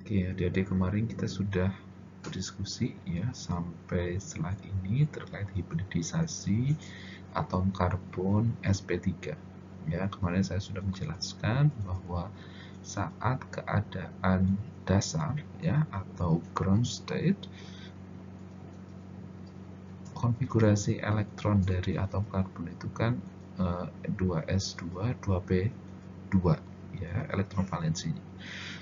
Oke, adik-adik, kemarin kita sudah berdiskusi ya sampai slide ini terkait hibridisasi atom karbon sp3. Ya, kemarin saya sudah menjelaskan bahwa saat keadaan dasar ya atau ground state, konfigurasi elektron dari atom karbon itu kan 2s2 2p2 ya, elektron valensinya.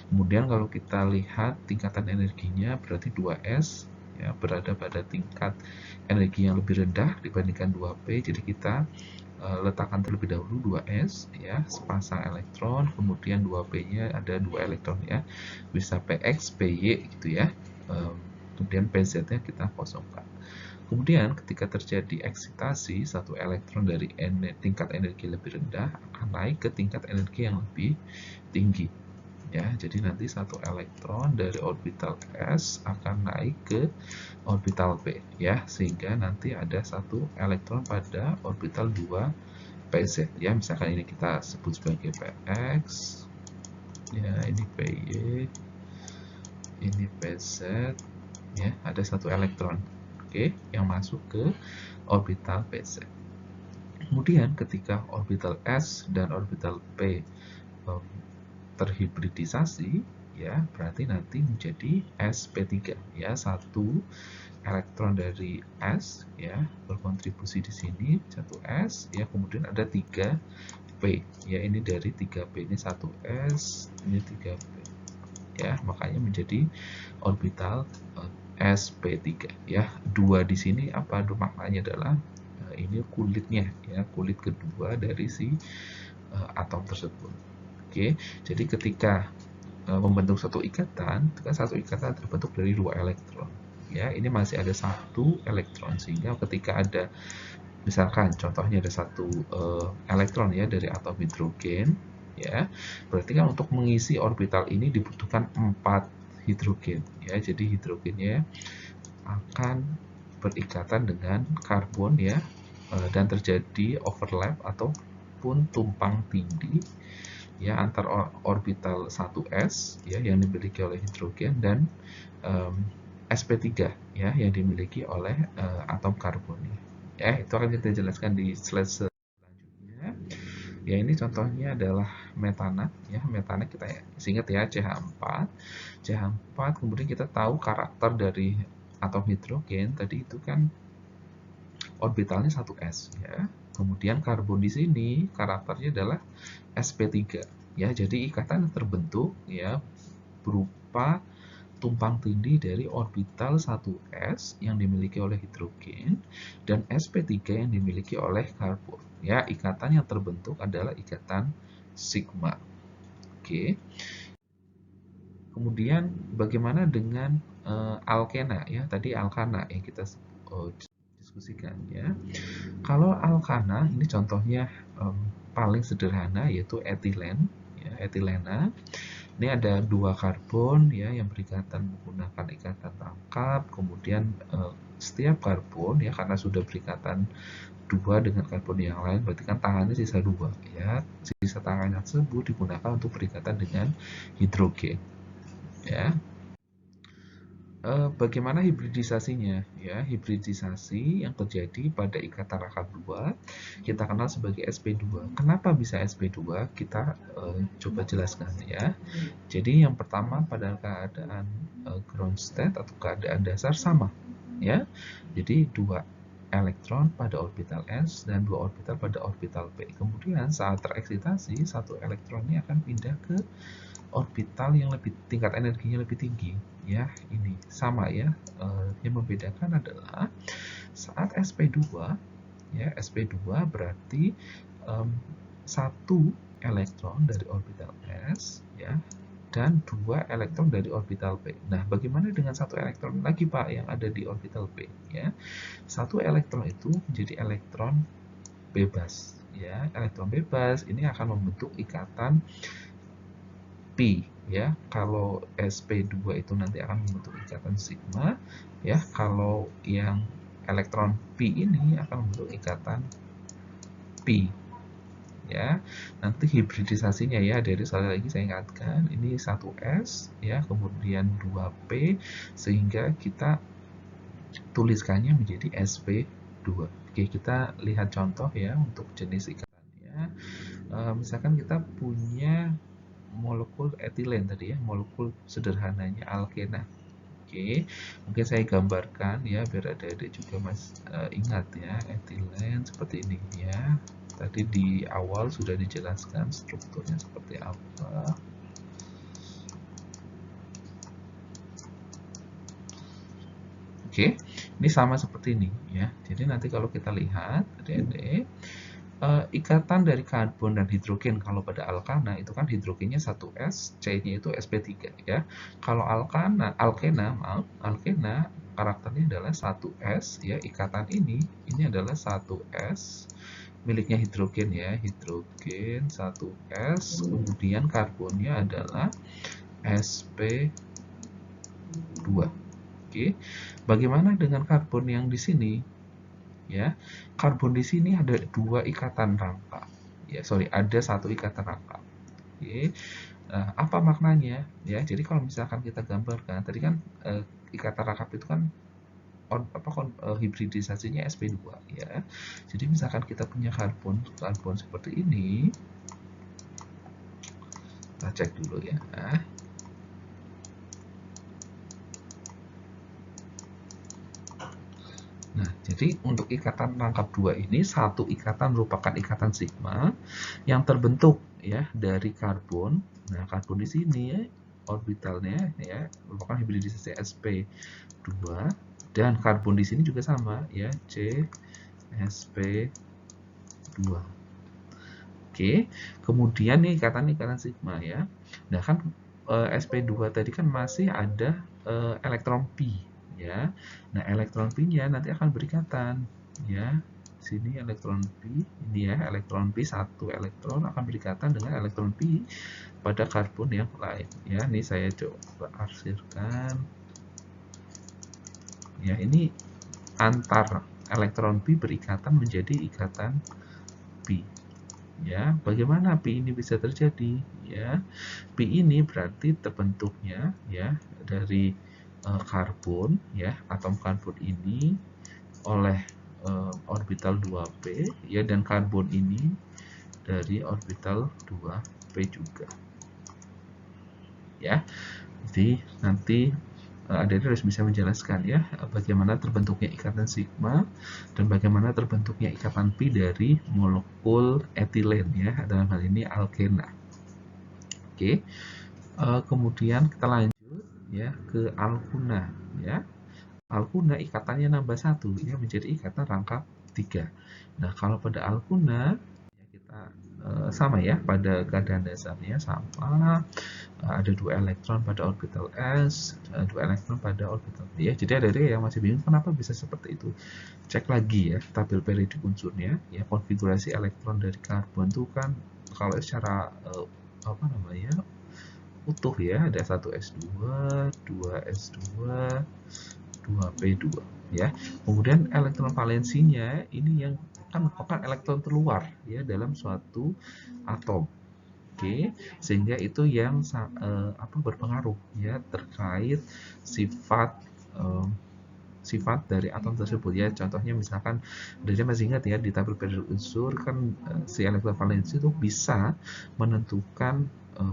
Kemudian kalau kita lihat tingkatan energinya berarti 2s ya berada pada tingkat energi yang lebih rendah dibandingkan 2p. Jadi kita letakkan terlebih dahulu 2s ya, sepasang elektron, kemudian 2p-nya ada 2 elektron ya. Bisa px, py gitu ya. Kemudian pz-nya kita kosongkan. Kemudian ketika terjadi eksitasi, satu elektron dari tingkat energi lebih rendah akan naik ke tingkat energi yang lebih tinggi. Ya, jadi nanti satu elektron dari orbital s akan naik ke orbital p ya, sehingga nanti ada satu elektron pada orbital 2 pz ya. Misalkan ini kita sebut sebagai px ya, ini py, ini pz ya, ada satu elektron yang masuk ke orbital pz. Kemudian ketika orbital s dan orbital p terhibridisasi ya, berarti nanti menjadi sp3 ya, satu elektron dari s ya berkontribusi di sini, satu s ya, kemudian ada 3p ya, ini dari 3p, ini 1s, ini 3p ya, makanya menjadi orbital sp3 ya. Dua di sini apa maknanya adalah ini kulitnya ya, kulit kedua dari si atom tersebut. Oke, jadi ketika membentuk satu ikatan, itu kan satu ikatan terbentuk dari 2 elektron. Ya, ini masih ada satu elektron, sehingga ketika ada, misalkan contohnya ada satu elektron ya dari atom hidrogen, ya, berarti kan untuk mengisi orbital ini dibutuhkan 4 hidrogen. Ya, jadi hidrogennya akan berikatan dengan karbon ya, dan terjadi overlap ataupun tumpang tindih ya antar orbital 1s ya yang dimiliki oleh hidrogen dan sp3 ya yang dimiliki oleh atom karbon ya. Itu akan kita jelaskan di slide selanjutnya. Ya, ini contohnya adalah metana ya. Metana kita ingat ya, CH4. CH4 kemudian kita tahu karakter dari atom hidrogen tadi itu kan orbitalnya 1s ya. Kemudian karbon di sini karakternya adalah sp3 ya. Jadi ikatan terbentuk ya berupa tumpang tindih dari orbital 1s yang dimiliki oleh hidrogen dan sp3 yang dimiliki oleh karbon. Ya, ikatan yang terbentuk adalah ikatan sigma. Oke. Kemudian bagaimana dengan alkena ya? Tadi alkana yang kita diskusikan ya. Kalau alkana ini contohnya paling sederhana yaitu etilen ya, etilena. Ini ada 2 karbon ya yang berikatan menggunakan ikatan tangkap. Kemudian setiap karbon ya karena sudah berikatan 2 dengan karbon yang lain, berarti kan tangannya sisa 2 ya. Sisa tangan tersebut digunakan untuk berikatan dengan hidrogen ya. Bagaimana hibridisasinya ya? Hibridisasi yang terjadi pada ikatan rangka 2 kita kenal sebagai sp2. Kenapa bisa sp2? Kita coba jelaskan ya. Jadi yang pertama pada keadaan ground state atau keadaan dasar sama ya. Jadi 2 elektron pada orbital s dan 2 orbital pada orbital p. Kemudian saat tereksitasi, satu elektron ini akan pindah ke orbital yang lebih tingkat energinya lebih tinggi ya. Ini sama ya, yang membedakan adalah saat sp2 ya, sp2 berarti satu elektron dari orbital s ya dan 2 elektron dari orbital p. Nah, bagaimana dengan satu elektron lagi Pak yang ada di orbital p ya? Satu elektron itu menjadi elektron bebas ya. Elektron bebas ini akan membentuk ikatan pi ya. Kalau sp2 itu nanti akan membentuk ikatan sigma ya. Kalau yang elektron pi ini akan membentuk ikatan pi ya. Nanti hibridisasinya ya, dari sekali lagi saya ingatkan, ini 1S ya, kemudian 2P, sehingga kita tuliskannya menjadi SP2. Oke, kita lihat contoh ya untuk jenis ikatannya. Misalkan kita punya molekul etilen tadi ya, molekul sederhananya alkena. Oke, mungkin saya gambarkan ya biar adik-adik juga ingat ya, etilen seperti ini ya. Tadi di awal sudah dijelaskan strukturnya seperti apa. Oke, ini sama seperti ini ya. Jadi nanti kalau kita lihat adik-adik, ikatan dari karbon dan hidrogen kalau pada alkana itu kan hidrogennya 1S, C-nya itu sp3 ya. Kalau alkena karakternya adalah 1S ya, ikatan ini adalah 1S miliknya hidrogen ya, hidrogen 1S, kemudian karbonnya adalah sp2. Oke. Bagaimana dengan karbon yang di sini? Ya, karbon di sini ada dua ikatan rangka. Ya, sorry, ada satu ikatan rangka. Oke. Nah, apa maknanya? Ya, jadi kalau misalkan kita gambarkan, tadi kan ikatan rangkap itu kan hibridisasinya sp2 ya. Jadi misalkan kita punya karbon seperti ini, kita cek dulu ya. Nah, jadi untuk ikatan rangkap dua ini, satu ikatan merupakan ikatan sigma yang terbentuk ya dari karbon. Nah, karbon di sini ya, orbitalnya ya merupakan hibridisasi sp2 dan karbon di sini juga sama ya, C sp2. Oke, kemudian nih ikatan sigma ya. Nah, kan sp2 tadi kan masih ada elektron pi ya. Nah, elektron pi-nya nanti akan berikatan ya. Sini elektron pi, ini ya, elektron pi, satu elektron akan berikatan dengan elektron pi pada karbon yang lain ya. Ini saya coba arsirkan. Ya, ini antar elektron pi berikatan menjadi ikatan pi. Ya, bagaimana pi ini bisa terjadi? Ya, pi ini berarti terbentuknya ya dari karbon ya, atom karbon ini oleh orbital 2p ya, dan karbon ini dari orbital 2p juga. Ya. Jadi nanti adik-adik harus bisa menjelaskan ya bagaimana terbentuknya ikatan sigma dan bagaimana terbentuknya ikatan pi dari molekul etilen ya, dalam hal ini alkena. Oke. Kemudian kita lanjut ya ke alkuna ya. Alkuna ikatannya nambah satu ya, menjadi ikatan rangkap 3. Nah, kalau pada alkuna ya kita sama ya, pada keadaan dasarnya sama, ada 2 elektron pada orbital S, 2 elektron pada orbital P ya. Jadi ada yang masih bingung kenapa bisa seperti itu. Cek lagi ya tabel periodik unsurnya ya, konfigurasi elektron dari karbon itu kan kalau secara utuh ya, ada 1s2, 2s2, 2p2 ya. Kemudian elektron valensinya ini yang kan merupakan elektron terluar ya dalam suatu atom. Oke, sehingga itu yang berpengaruh ya terkait sifat dari atom tersebut ya. Contohnya misalkan, dari masih ingat ya di tabel periodik unsur kan si elektron valensi itu bisa menentukan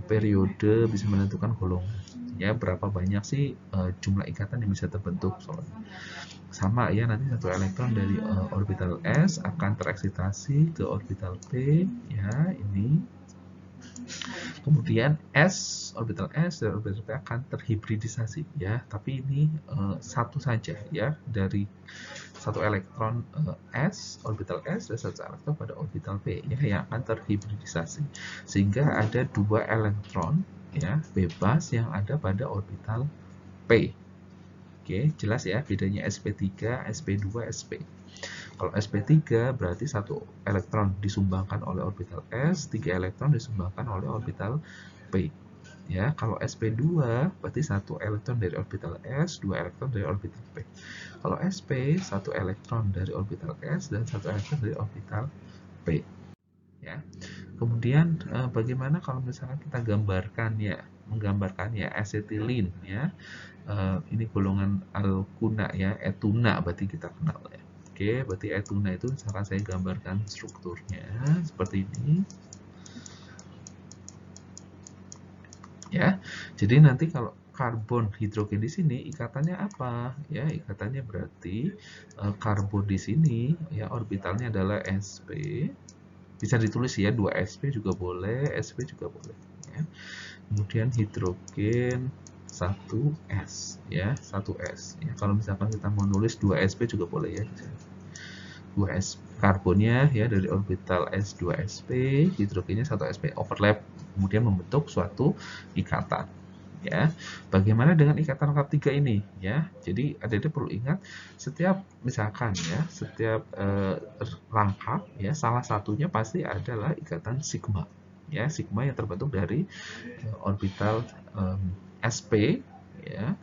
periode, bisa menentukan golongan ya, berapa banyak sih jumlah ikatan yang bisa terbentuk. Sama ya, nanti satu elektron dari orbital S akan tereksitasi ke orbital P ya, ini. Kemudian orbital S dan orbital P akan terhibridisasi ya, tapi ini satu saja ya, dari satu elektron orbital S dan satu elektron pada orbital P ya, yang akan terhibridisasi, sehingga ada dua elektron ya bebas yang ada pada orbital P. Oke, jelas ya bedanya sp3, sp2, sp. Kalau sp3 berarti satu elektron disumbangkan oleh orbital S, 3 elektron disumbangkan oleh orbital P. Ya, kalau sp2 berarti satu elektron dari orbital S, 2 elektron dari orbital P. Kalau sp, satu elektron dari orbital S dan satu elektron dari orbital P. ya. Kemudian bagaimana kalau misalkan kita menggambarkannya asetilin, ya. Ini golongan alkuna, ya, etuna berarti kita kenal, ya. Oke, berarti etuna itu cara saya gambarkan strukturnya seperti ini, ya. Jadi nanti kalau karbon hidrogen di sini ikatannya apa, ya? Ikatannya berarti karbon di sini, ya, orbitalnya adalah sp. Bisa ditulis, ya, 2sp juga boleh, sp juga boleh, ya. Kemudian hidrogen 1s, ya, 1s, ya. Kalau misalkan kita mau nulis 2sp juga boleh, ya. 2s karbonnya, ya, dari orbital s2sp, hidrogennya 1sp, overlap, kemudian membentuk suatu ikatan, ya. Bagaimana dengan ikatan rangkap 3 ini, ya? Jadi adik-adik perlu ingat, setiap misalkan, ya, setiap rangkap, ya, salah satunya pasti adalah ikatan sigma, ya, sigma yang terbentuk dari orbital sp, ya,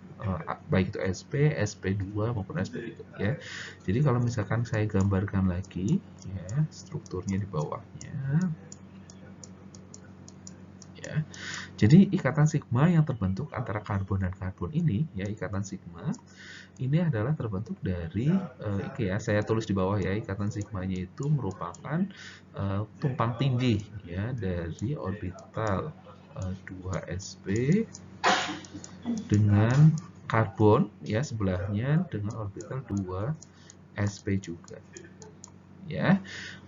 baik itu sp, sp2 maupun sp3, ya. Jadi kalau misalkan saya gambarkan lagi, ya, strukturnya di bawahnya, ya. Jadi ikatan sigma yang terbentuk antara karbon dan karbon ini, ya, ikatan sigma ini adalah terbentuk dari ya, saya tulis di bawah, ya, ikatan sigmanya itu merupakan tumpang tindih, ya, dari orbital 2sp dengan karbon, ya, sebelahnya dengan orbital 2sp juga, ya.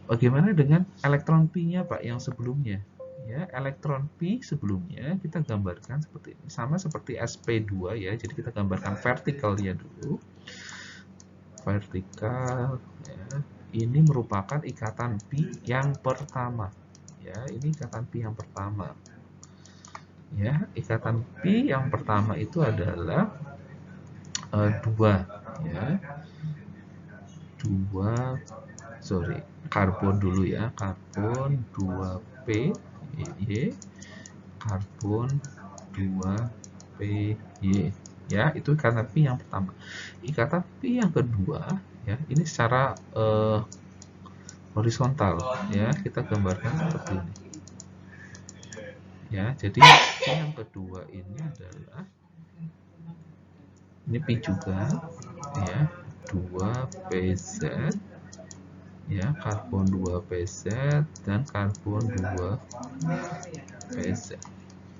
Bagaimana dengan elektron pi-nya, Pak, yang sebelumnya? Ya, elektron pi sebelumnya kita gambarkan seperti ini, sama seperti sp2, ya. Jadi kita gambarkan vertikalnya dulu. Vertikal, ya. Ini merupakan ikatan pi yang pertama, ya. Ini ikatan pi yang pertama, ya. Ikatan pi yang pertama itu adalah 2, ya. 2, sorry, karbon dulu, ya. Karbon 2p, Y, karbon 2py, ya. Itu ikatan pi yang pertama. Ikatan pi yang kedua, ya, ini secara horizontal, ya, kita gambarkan seperti ini, ya. Jadi pi yang kedua ini adalah ini pi juga, ya, 2pz, ya, karbon 2pz dan karbon 2pz,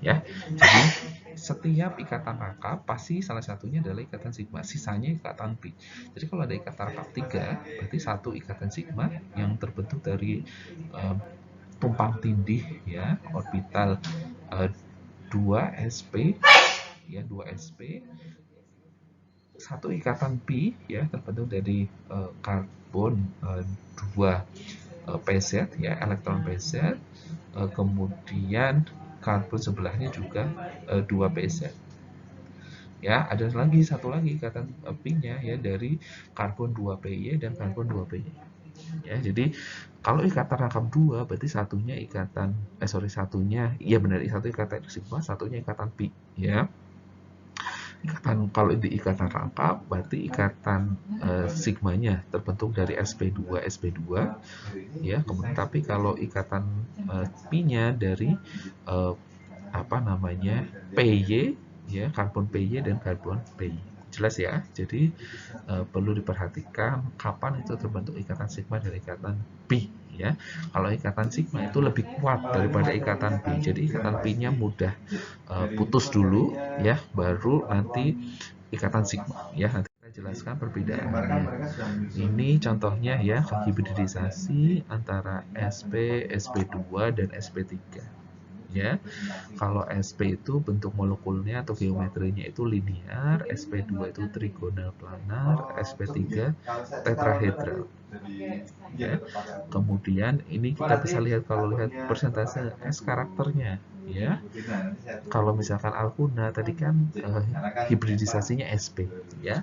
ya. Jadi setiap ikatan rangkap pasti salah satunya adalah ikatan sigma, sisanya ikatan pi. Jadi kalau ada ikatan rangkap 3, berarti satu ikatan sigma yang terbentuk dari tumpang tindih, ya, orbital 2sp, ya, 2sp, satu ikatan pi, ya, terbentuk dari karbon 2pz, ya, elektron pz, kemudian karbon sebelahnya juga 2pz, ya. Ada lagi satu lagi ikatan pi-nya, ya, dari karbon 2py dan karbon 2py, ya. Jadi kalau ikatan rangkap 2 berarti satunya ikatan satunya, iya benar, satu ikatan sigma, satunya ikatan pi, ya. Ikatan, kalau di ikatan rangkap berarti ikatan sigmanya terbentuk dari sp2 sp2, ya. Kemudian tapi kalau ikatan pi-nya dari apa namanya, py, ya, karbon py dan karbon py. Jelas, ya. Jadi perlu diperhatikan kapan itu terbentuk ikatan sigma dari ikatan pi, ya. Kalau ikatan sigma itu lebih kuat daripada ikatan pi. Jadi ikatan pi-nya mudah putus dulu, ya, baru nanti ikatan sigma, ya. Nanti kita jelaskan perbedaannya. Ini contohnya, ya, hibridisasi antara sp, sp2 dan sp3, ya. Kalau sp itu bentuk molekulnya atau geometrinya itu linear, sp2 itu trigonal planar, sp3 tetrahedral, ya. Kemudian ini kita bisa lihat, kalau lihat persentase S karakternya, ya. Kalau misalkan alkuna tadi kan hibridisasinya sp, ya.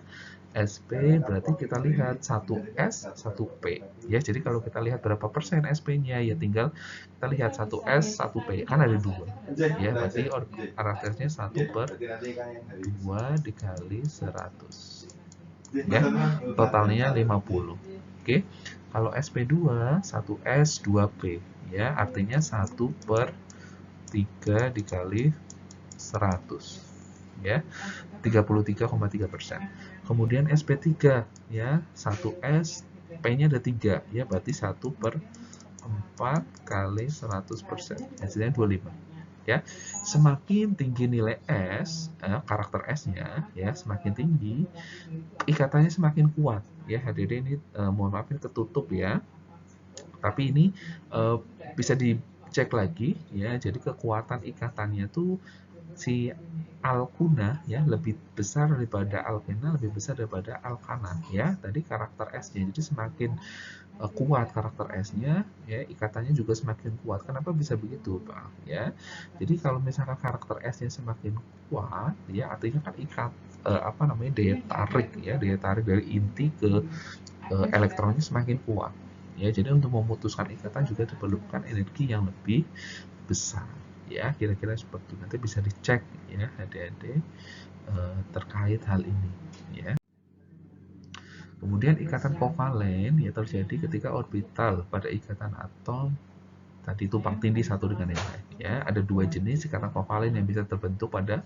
SP berarti kita lihat 1S, 1P, ya. Jadi kalau kita lihat berapa persen SP-nya, ya tinggal kita lihat 1S, 1P, kan ada 2, ya. Berarti karakternya 1/2 dikali 100, ya. Totalnya 50. Oke. Kalau SP2, 1S, 2P, ya, artinya 1/3 dikali 100, ya, 33,3%. Kemudian sp3, ya, 1s, P-nya ada 3, ya, berarti 1/4 kali 100%, hasilnya 25. Ya, semakin tinggi nilai S, karakter S-nya, ya, semakin tinggi, ikatannya semakin kuat. Ya, HDD ini, mohon maaf ini ketutup ya, tapi ini bisa dicek lagi, ya. Jadi kekuatan ikatannya tuh si alkuna, ya, lebih besar daripada alkena, lebih besar daripada alkana, ya. Tadi karakter S-nya, jadi semakin kuat karakter S-nya, ya, ikatannya juga semakin kuat. Kenapa bisa begitu, Pak? Ya, jadi kalau misalkan karakter S-nya semakin kuat, ya, artinya kan daya tarik, ya, daya tarik dari inti ke elektronnya semakin kuat. Ya, jadi untuk memutuskan ikatan juga diperlukan energi yang lebih besar. Ya, kira-kira seperti itu. Nanti bisa dicek, ya, adik-adik, terkait hal ini, ya. Kemudian ikatan kovalen, ya, terjadi ketika orbital pada ikatan atom tadi tumpang tindih satu dengan yang lain, ya. Ada dua jenis ikatan kovalen yang bisa terbentuk pada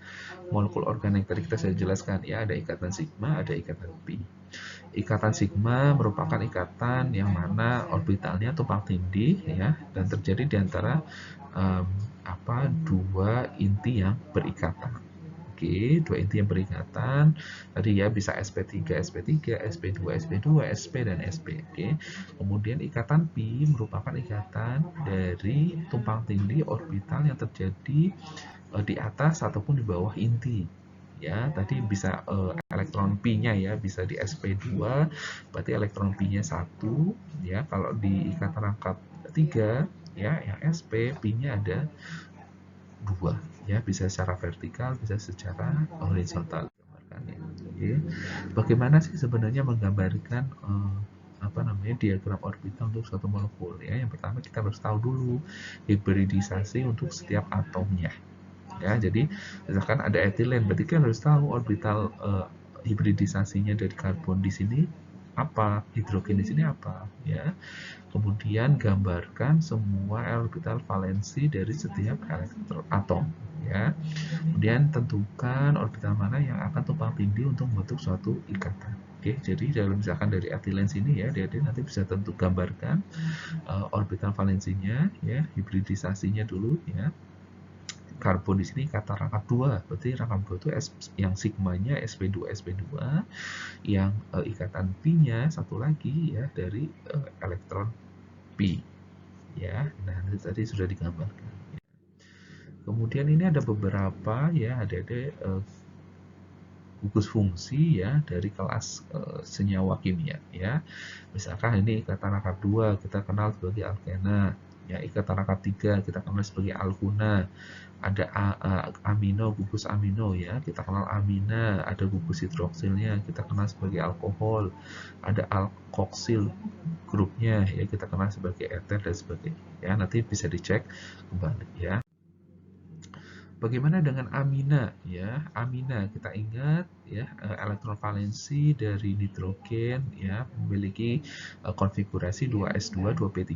molekul organik, tadi kita sudah jelaskan, ya, ada ikatan sigma, ada ikatan pi. Ikatan sigma merupakan ikatan yang mana orbitalnya tumpang tindih, ya, dan terjadi di antara dua inti yang berikatan. Oke, dua inti yang berikatan tadi, ya, bisa sp3, sp3, sp2, sp2, sp dan sp. Oke. Kemudian ikatan pi merupakan ikatan dari tumpang tindih orbital yang terjadi di atas ataupun di bawah inti. Ya, tadi bisa elektron pi-nya, ya, bisa di sp2, berarti elektron pi-nya 1, ya. Kalau di ikatan rangkap 3, ya, yang sp, pi-nya ada 2, ya, bisa secara vertikal, bisa secara horizontal digambarkannya. Oke. Bagaimana sih sebenarnya menggambarkan diagram orbital untuk suatu molekul, ya? Yang pertama kita harus tahu dulu hibridisasi untuk setiap atomnya, ya. Jadi misalkan ada etilen, berarti kan harus tahu orbital hibridisasinya dari karbon di sini apa, hidrogen di sini apa, ya. Kemudian gambarkan semua orbital valensi dari setiap atom, ya. Kemudian tentukan orbital mana yang akan tumpang tindih untuk membentuk suatu ikatan. Oke, jadi dalam misalkan dari etilen sini, ya, dia nanti bisa tentu gambarkan orbital valensinya, ya, hibridisasinya dulu, ya. Karbon di sini kata rangkap 2, berarti rangkap 2 itu yang sigmanya sp2 sp2, yang ikatan pi-nya satu lagi, ya, dari elektron pi, ya. Nah, itu tadi sudah digambarkan. Kemudian ini ada beberapa, ya, ada gugus fungsi, ya, dari kelas senyawa kimia, ya. Misalkan ini ikatan rangkap 2 kita kenal sebagai alkena, ya. Ikatan rangkap 3 kita kenal sebagai alkuna. Ada amino, gugus amino, ya, kita kenal amina. Ada gugus hidroksilnya kita kenal sebagai alkohol. Ada alkoksil grupnya, ya, kita kenal sebagai eter dan sebagainya, ya. Nanti bisa dicek kembali, ya. Bagaimana dengan amina, ya? Amina kita ingat, ya, elektron valensi dari nitrogen, ya, memiliki konfigurasi 2s2 2p3.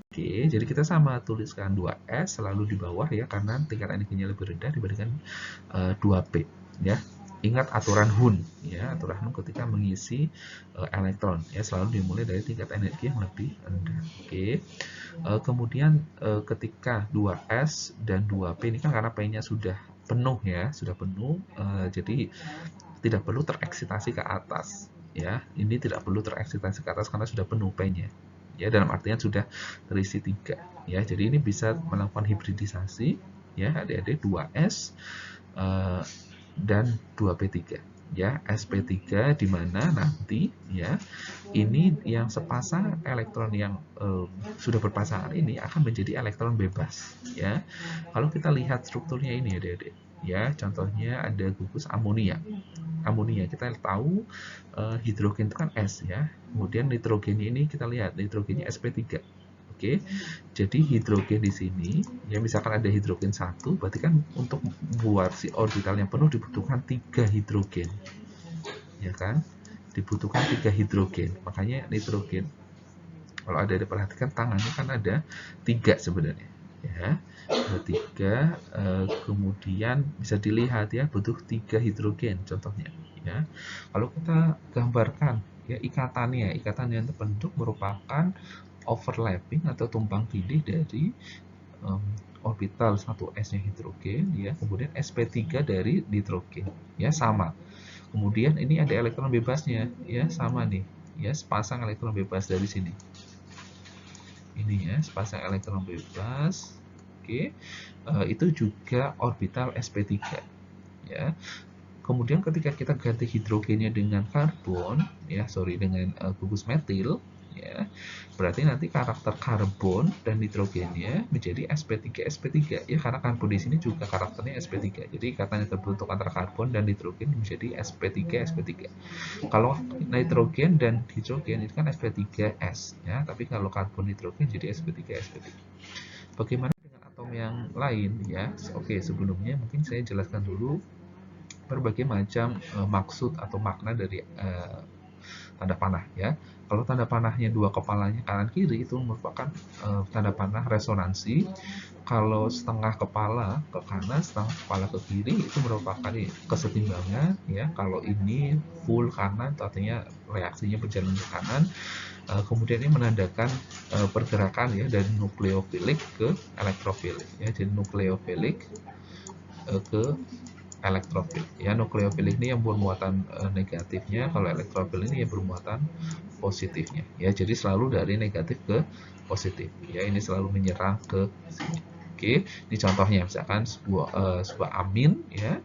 Oke, jadi kita sama tuliskan 2s selalu di bawah, ya, karena tingkat energinya lebih rendah dibandingkan 2p, ya. Ingat aturan Hund, ya, aturan Hund ketika mengisi elektron, ya, selalu dimulai dari tingkat energi yang lebih rendah. Oke. Kemudian ketika 2s dan 2p ini kan karena p-nya sudah penuh, ya, sudah penuh, jadi tidak perlu tereksitasi ke atas, ya. Ini tidak perlu tereksitasi ke atas karena sudah penuh p-nya, ya, dalam artian sudah terisi 3, ya. Jadi ini bisa melakukan hibridisasi, ya, adik-adik, 2s dan 2p3, ya. sp3 di mana nanti, ya, ini yang sepasang elektron yang sudah berpasangan ini akan menjadi elektron bebas, ya. Kalau kita lihat strukturnya ini, adik-adik, ya, contohnya ada gugus amonia. Amonia kita tahu hidrogen itu kan S, ya. Kemudian nitrogennya ini kita lihat nitrogennya sp3. Oke. Jadi hidrogen di sini, ya, misalkan ada hidrogen 1, berarti kan untuk buat si orbital yang penuh dibutuhkan 3 hidrogen. Ya kan? Dibutuhkan 3 hidrogen. Makanya nitrogen Kalau ada diperhatikan tangannya kan ada 3 sebenarnya, ya. Ada 3, kemudian bisa dilihat ya, butuh 3 hidrogen contohnya, ya. Kalau kita gambarkan ya ikatan yang terbentuk merupakan overlapping atau tumpang tindih dari orbital 1s-nya hidrogen, ya, kemudian sp3 dari nitrogen, ya, sama. Kemudian ini ada elektron bebasnya, ya, sama nih, ya, sepasang elektron bebas dari sini. Ini ya, sepasang elektron bebas. Oke, itu juga orbital sp3, ya. Kemudian ketika kita ganti hidrogennya dengan karbon, ya, dengan gugus metil, ya, berarti nanti karakter karbon dan nitrogennya menjadi sp3 ya, karena karbon di sini juga karakternya sp3. Jadi ikatan yang terbentuk antara karbon dan nitrogen menjadi sp3. Kalau nitrogen dan hidrogen itu kan sp3s ya, tapi kalau karbon nitrogen jadi sp3. Bagaimana dengan atom yang lain ya? Oke, sebelumnya mungkin saya jelaskan dulu berbagai macam maksud atau makna dari tanda panah ya. Kalau tanda panahnya dua kepalanya kanan kiri itu merupakan tanda panah resonansi. Kalau setengah kepala ke kanan, setengah kepala ke kiri itu merupakan kesetimbangan ya. Kalau ini full kanan, itu artinya reaksinya berjalan ke kanan. Kemudian ini menandakan pergerakan ya dari nukleofilik ke elektrofilik ya. Jadi nukleofilik ke elektrofil ya. Nukleofil ini yang bermuatan negatifnya, kalau elektrofil ini yang bermuatan positifnya ya. Jadi selalu dari negatif ke positif ya, ini selalu menyerang ke sini. Oke, ini contohnya misalkan sebuah amin ya,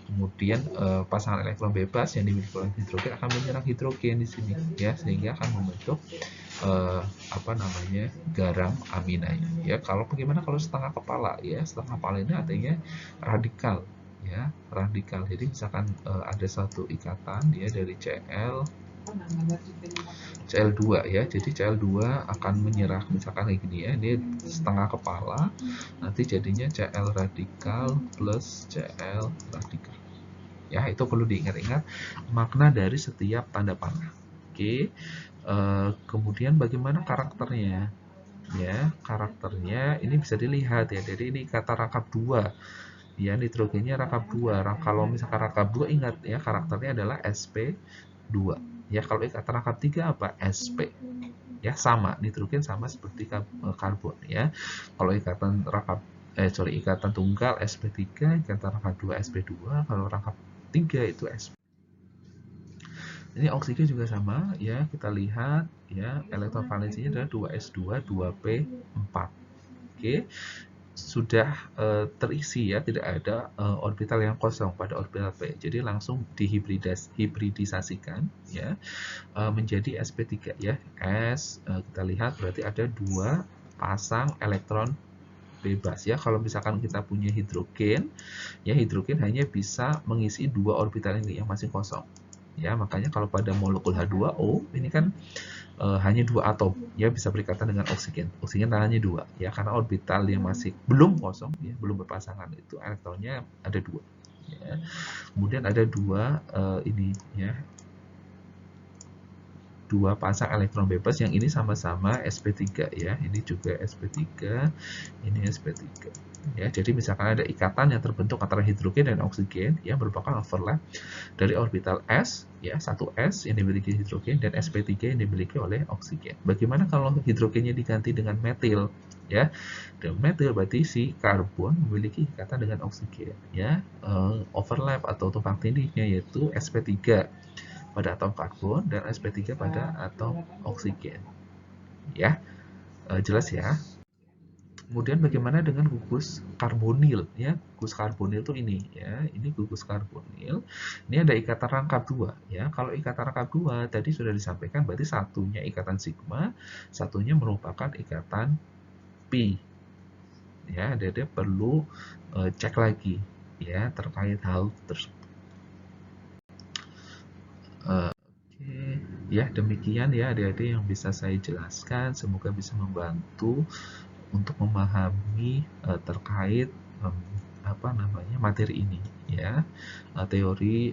kemudian pasangan elektron bebas yang dimiliki oleh hidrogen akan menyerang hidrogen di sini ya, sehingga akan membentuk garam aminanya ya. Bagaimana kalau setengah kepala ya? Setengah kepala ini artinya radikal ya, radikal. Jadi misalkan ada satu ikatan dia dari Cl2 ya. Jadi Cl2 akan menyerah misalkan kayak gini ya. Ini setengah kepala, nanti jadinya Cl radikal plus Cl radikal. Ya, itu perlu diingat-ingat makna dari setiap tanda panah. Oke. Kemudian bagaimana karakternya? Ya, karakternya ini bisa dilihat ya. Jadi ini kata rangkap 2. Ya, nitrogennya rangkap 2. Kalau misalkan rangkap 2 ingat ya, karakternya adalah sp2. Ya, kalau ikatan rangkap 3 apa? Sp. Ya, sama, nitrogen sama seperti karbon ya. Kalau ikatan ikatan tunggal sp3, ikatan rangkap 2 sp2, kalau rangkap 3 itu sp. Ini oksigen juga sama ya, kita lihat ya, elektron valensinya adalah 2s2 2p4. Oke, sudah terisi ya, tidak ada orbital yang kosong pada orbital p. Jadi langsung dihibridisasikan ya menjadi sp3 ya. Kita lihat berarti ada 2 pasang elektron bebas ya. Kalau misalkan kita punya hidrogen ya, hidrogen hanya bisa mengisi 2 orbital ini yang masih kosong. Ya, makanya kalau pada molekul H2O ini kan hanya 2 atom ya, bisa berikatan dengan oksigen. Oksigen hanya 2 ya, karena orbital yang masih belum kosong ya, belum berpasangan itu elektronnya ada 2 ya. Kemudian ada 2 ini ya, 2 pasang elektron bebas yang ini sama-sama sp3 ya. Ini juga sp3, ini sp3 ya. Jadi misalkan ada ikatan yang terbentuk antara hidrogen dan oksigen ya, merupakan overlap dari orbital s ya, 1s yang dimiliki hidrogen dan sp3 yang dimiliki oleh oksigen. Bagaimana kalau hidrogennya diganti dengan metil ya? Dengan metil berarti si karbon memiliki ikatan dengan oksigen ya. Overlap atau tumpang tindihnya yaitu sp3 pada atom karbon dan sp3 pada atom oksigen ya. Jelas ya. Kemudian bagaimana dengan gugus karbonil ya? Gugus karbonil itu ini ya, ini gugus karbonil. Ini ada ikatan rangkap 2 ya. Kalau ikatan rangkap 2 tadi sudah disampaikan, berarti satunya ikatan sigma, satunya merupakan ikatan pi. Ya, Dede perlu cek lagi ya terkait hal tersebut. Oke, ya demikian ya adik-adik yang bisa saya jelaskan. Semoga bisa membantu untuk memahami terkait materi ini ya, teori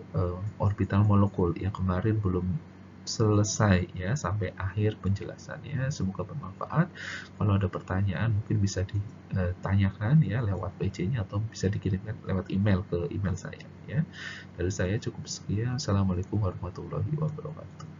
orbital molekul yang kemarin belum selesai ya, sampai akhir penjelasannya. Semoga bermanfaat. Kalau ada pertanyaan mungkin bisa ditanyakan ya lewat PC-nya atau bisa dikirimkan lewat email ke email saya ya. Dari saya cukup sekian. Assalamualaikum warahmatullahi wabarakatuh.